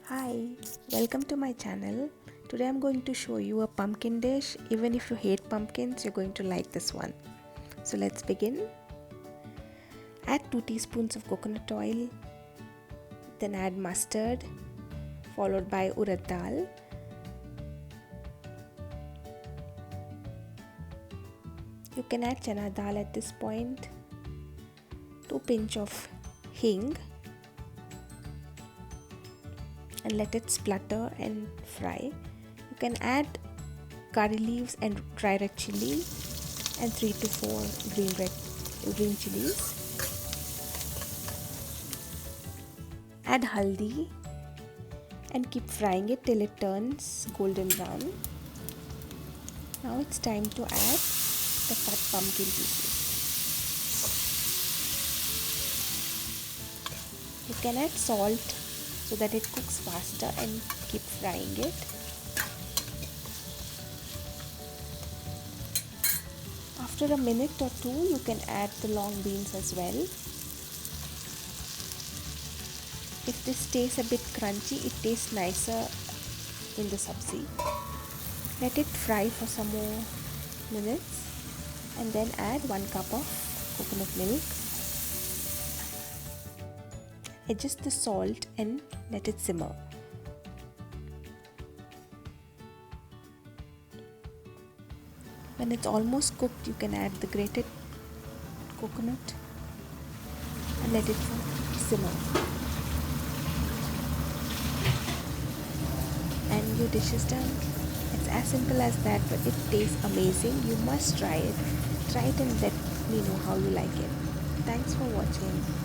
Hi, welcome to my channel. Today I'm going to show you a pumpkin dish. Even if you hate pumpkins, you're going to like this one. So let's begin. Add 2 teaspoons of coconut oil, then add mustard, followed by urad dal. You can add chana dal at this point, 2 pinch of hing, and let it splutter and fry. You can add curry leaves and dry red chili and 3 to 4 green chilies. Add haldi and keep frying it till it turns golden brown. Now it's time to add the cut pumpkin pieces. You can add salt so that it cooks faster and keep frying it. After a minute or two, you can add the long beans as well. If this tastes a bit crunchy, it tastes nicer in the sabzi. Let it fry for some more minutes and then add 1 cup of coconut milk. Adjust the salt and let it simmer. When it's almost cooked, you can add the grated coconut and let it simmer. And your dish is done. It's as simple as that, but it tastes amazing. You must try it. Try it and let me know how you like it. Thanks for watching.